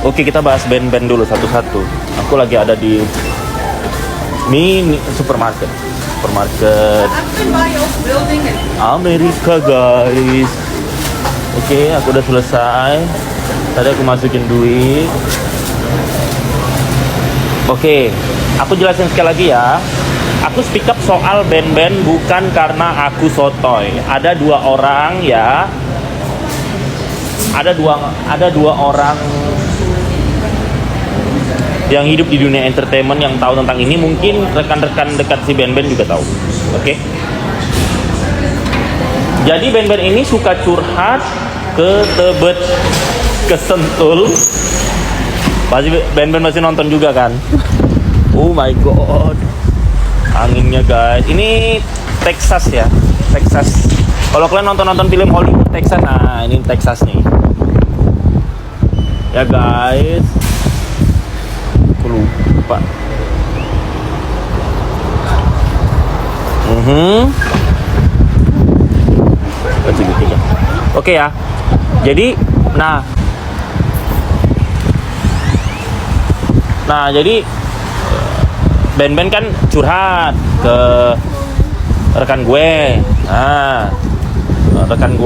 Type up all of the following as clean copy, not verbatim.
Oke, kita bahas band-band dulu satu-satu. Aku lagi ada di mini supermarket Amerika, guys. Oke, aku udah selesai. Tadi aku masukin duit. Oke, aku jelasin sekali lagi ya. Aku speak up soal band-band bukan karena aku sotoy. Ada dua orang ya. Ada dua orang yang hidup di dunia entertainment yang tahu tentang ini. Mungkin rekan-rekan dekat si band-band juga tahu. Oke. Jadi band-band ini suka curhat ke Tebet, ke Sentul. Pasti band-band masih nonton juga kan? Oh my god. Anginnya guys. Ini Texas ya. Texas. Kalau kalian nonton film Hollywood Texas, nah ini Texas nih. Ya guys. Aku lupa. Oke ya. Jadi, jadi band-band kan curhat ke rekan gue. Nah, rekan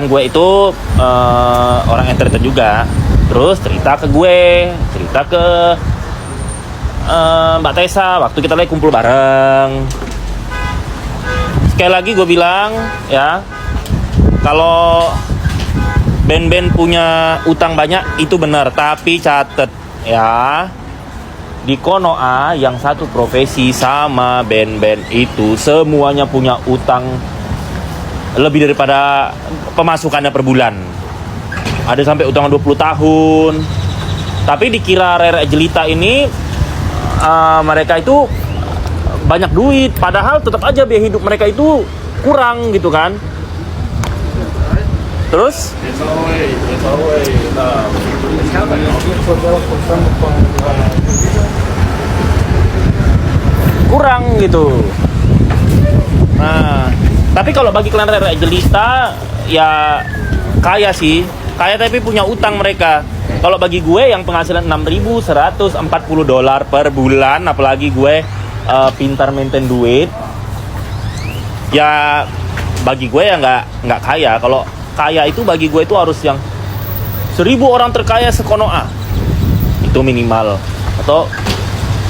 gue itu orang entertain juga. Terus cerita ke gue, cerita ke Mbak Tessa waktu kita lagi kumpul bareng. Sekali lagi gue bilang ya, kalau band-band punya utang banyak itu benar, tapi catet ya, di Konoha yang satu profesi sama band-band itu semuanya punya utang lebih daripada pemasukannya per bulan. Ada sampai utang 20 tahun. Tapi dikira Rere Jelita ini mereka itu banyak duit, padahal tetap aja biaya hidup mereka itu kurang gitu kan. Terus kurang gitu. Nah, tapi kalau bagi kalian Rere Jelita ya kaya sih, kaya tapi punya utang mereka. Kalau bagi gue yang penghasilan $6.140 per bulan, apalagi gue pintar maintain duit, ya bagi gue ya nggak kaya. Kalau kaya itu bagi gue itu harus yang 1000 orang terkaya se-Konoha itu minimal, atau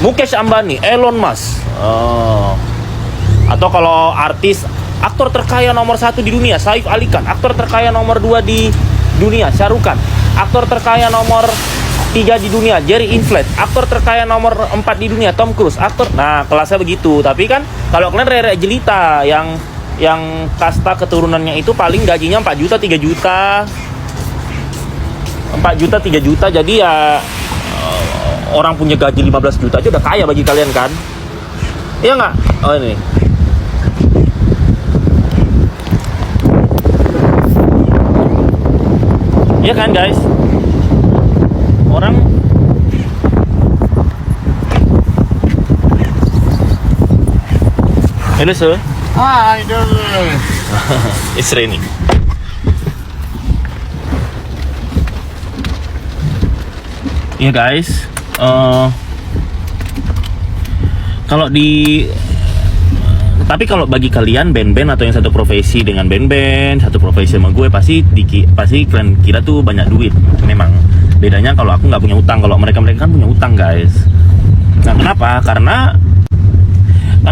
Mukesh Ambani, Elon Musk, atau kalau artis, aktor terkaya nomor 1 di dunia Saif Ali Khan, aktor terkaya nomor 2 di dunia Shah Rukh Khan, aktor terkaya nomor 3 di dunia Jerry Inflet, aktor terkaya nomor 4 di dunia Tom Cruise, aktor. Nah, kelasnya begitu. Tapi kan kalau kalian Rere Jelita yang kasta keturunannya itu paling gajinya 4 juta 3 juta 4 juta 3 juta. Jadi ya orang punya gaji 15 juta aja udah kaya bagi kalian kan? Iya nggak? Oh ini. Iya kan guys? Orang hello sir. Hi, It's raining. Ya guys, tapi kalau bagi kalian band-band atau yang satu profesi dengan band-band, satu profesi sama gue, pasti kalian kira tuh banyak duit. Memang bedanya kalau aku nggak punya utang, kalau mereka kan punya utang guys. Nah kenapa? Karena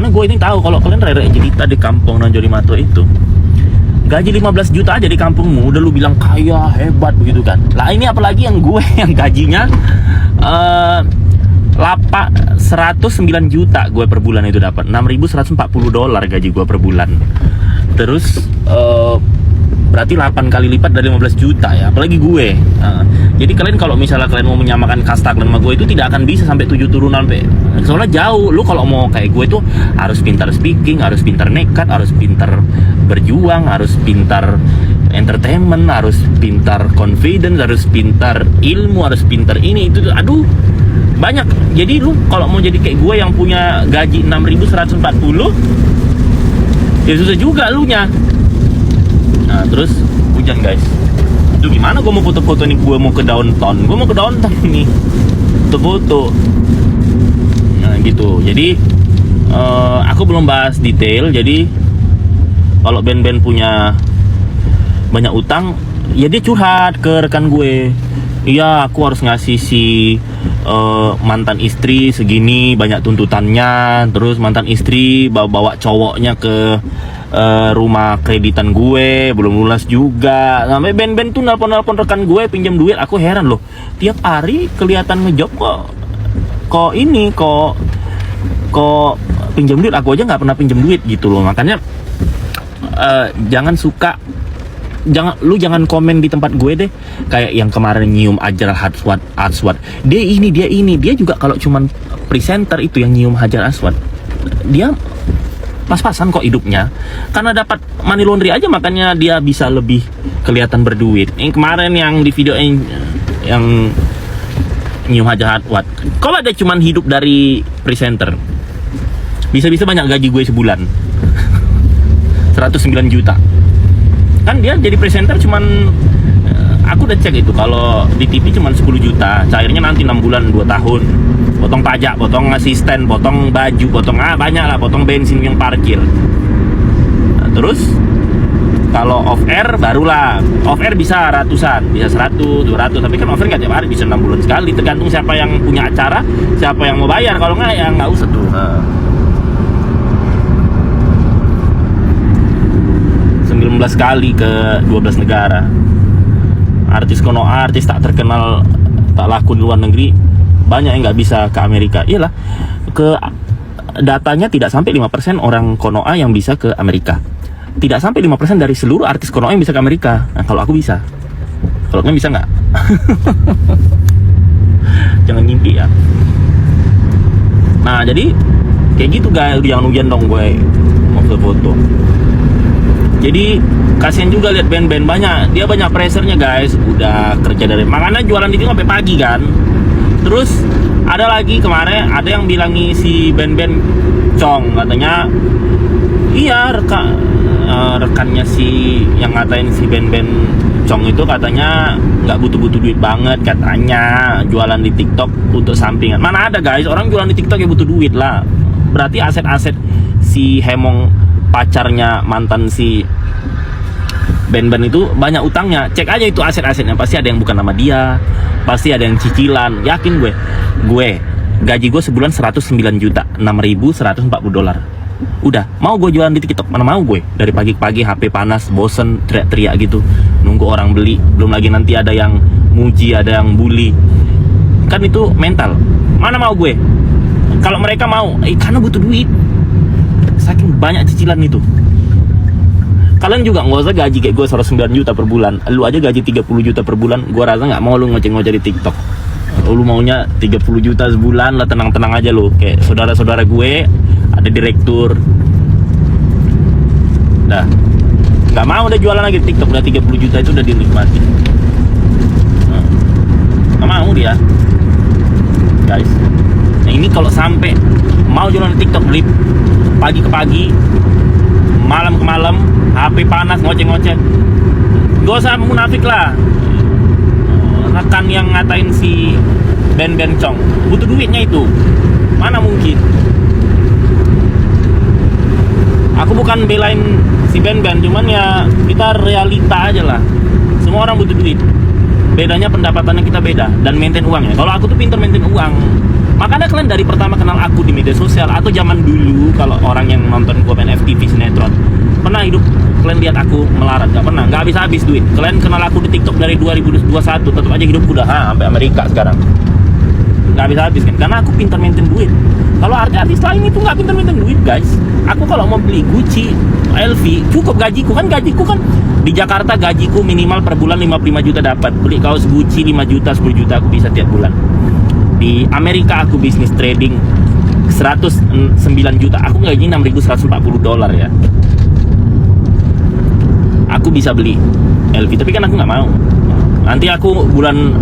gue ini tahu kalau kalian Rere Jelita di kampung Nanjorimato itu gaji 15 juta aja di kampungmu udah lu bilang kaya, hebat begitu kan. Lah ini apalagi yang gue yang gajinya 109 juta gue per bulan itu dapat $6.140 gaji gue per bulan. Terus berarti 8 kali lipat dari 15 juta ya, apalagi gue. Jadi kalian kalau misalnya kalian mau menyamakan kasta kalian sama gue itu tidak akan bisa sampai 7 turunan sampai, soalnya jauh. Lu kalau mau kayak gue tuh harus pintar speaking, harus pintar nekat, harus pintar berjuang, harus pintar entertainment, harus pintar confidence, harus pintar ilmu, harus pintar ini itu. Aduh, banyak. Jadi lu kalau mau jadi kayak gue yang punya gaji 6.140 ya susah juga lu nya. Nah terus hujan guys, gitu. Gimana gue mau foto-foto nih, gue mau ke downtown, nih foto-foto. Nah gitu. Jadi aku belum bahas detail. Jadi kalau band-band punya banyak utang, ya dia curhat ke rekan gue. Iya, aku harus ngasih si mantan istri segini banyak tuntutannya. Terus mantan istri bawa cowoknya ke rumah kreditan gue, belum lunas juga. Sampai band-band tuh nelpon rekan gue pinjam duit. Aku heran loh, tiap hari kelihatan ngejob kok pinjam duit. Aku aja nggak pernah pinjam duit gitu loh. Makanya jangan komen di tempat gue deh, kayak yang kemarin nyium Hajar Aswad. Dia juga kalau cuman presenter itu yang nyium Hajar Aswad, dia pas-pasan kok hidupnya, karena dapat money laundry aja, makanya dia bisa lebih kelihatan berduit. Yang kemarin yang di video yang nyium Hajar Aswad, kalau dia cuman hidup dari presenter, bisa-bisa banyak gaji gue sebulan. 109 juta. Kan dia jadi presenter cuman, aku udah cek itu, kalau di TV cuman 10 juta, cairnya nanti 6 bulan 2 tahun, potong pajak, potong asisten, potong baju, potong banyak lah, potong bensin yang parkir. Nah, terus kalau off air barulah, off air bisa ratusan, bisa 100, 200, tapi kan off air nggak tiap hari, bisa 6 bulan sekali, tergantung siapa yang punya acara, siapa yang mau bayar. Kalau nggak ya nggak usah tuh. 19 kali ke 12 negara. Artis konoa, artis tak terkenal, tak laku di luar negeri, banyak yang nggak bisa ke Amerika. Iyalah, datanya tidak sampai 5% orang konoa yang bisa ke Amerika. Tidak sampai 5% dari seluruh artis konoa yang bisa ke Amerika. Nah, kalau aku bisa. Kalau kalian bisa nggak? Jangan ngimpi ya. Nah, jadi kayak gitu guys, jangan hujan dong gue mau foto. Jadi kasihan juga lihat band-band banyak pressure-nya guys, udah kerja dari, makanya jualan di sampai pagi kan. Terus ada lagi kemarin ada yang bilangi si band-band Cong, katanya iya rekannya si yang ngatain si band-band Cong itu katanya nggak butuh duit banget, katanya jualan di TikTok untuk sampingan. Mana ada guys, orang jualan di TikTok ya butuh duit lah. Berarti aset-aset si Hemong, pacarnya mantan si band-band itu, banyak utangnya. Cek aja itu aset-asetnya, pasti ada yang bukan nama dia, pasti ada yang cicilan. Yakin gue gaji gue sebulan 109 juta, 6.140 dolar. Udah, mau gue jualan di TikTok, mana mau gue. Dari pagi-pagi HP panas, bosen, teriak-teriak gitu, nunggu orang beli. Belum lagi nanti ada yang muji, ada yang bully. Kan itu mental. Mana mau gue. Kalau mereka mau, karena butuh duit. Saking banyak cicilan itu. Kalian juga nggak usah gaji kayak gue 109 juta per bulan. Lu aja gaji 30 juta per bulan, gue rasa nggak mau lu ngoceh-ngoceh di TikTok. Lu maunya 30 juta sebulan lah, tenang-tenang aja lu. Kayak saudara-saudara gue ada direktur. Dah, nggak mau udah jualan lagi TikTok, udah 30 juta itu udah dinikmati. Nggak mau dia, guys. Nah ini kalau sampai mau jualan di TikTok, beli pagi ke pagi, malam ke malam, HP panas, ngoceh-ngoceh, gak usah munafik lah. Rekan yang ngatain si band-band Cong, butuh duitnya itu, mana mungkin. Aku bukan belain si band-band, cuman ya kita realita aja lah. Semua orang butuh duit. Bedanya pendapatannya kita beda, dan maintain uangnya. Kalau aku tuh pinter maintain uang. Makanya kalian dari pertama kenal aku di media sosial, atau zaman dulu kalau orang yang nonton gue main FTV sinetron, pernah hidup kalian lihat aku melarat? Gak pernah, gak habis-habis duit. Kalian kenal aku di TikTok dari 2021, tetap aja hidupku udah sampai Amerika sekarang. Gak habis-habis kan, karena aku pintar maintain duit. Kalau artis lain itu gak pintar maintain duit guys. Aku kalau mau beli Gucci, LV, cukup gajiku kan di Jakarta gajiku minimal per bulan 55 juta dapat. Beli kaos Gucci 5 juta, 10 juta aku bisa tiap bulan. Di Amerika aku bisnis trading 109 juta, aku gaji 6.140 dolar ya. Aku bisa beli LV, tapi kan aku nggak mau. Nanti aku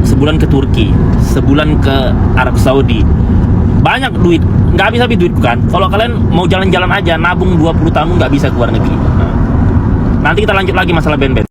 sebulan ke Turki, sebulan ke Arab Saudi, banyak duit, nggak habis duit bukan. Kalau kalian mau jalan-jalan aja, nabung 20 tahun nggak bisa keluar negeri. Nanti kita lanjut lagi masalah band-band.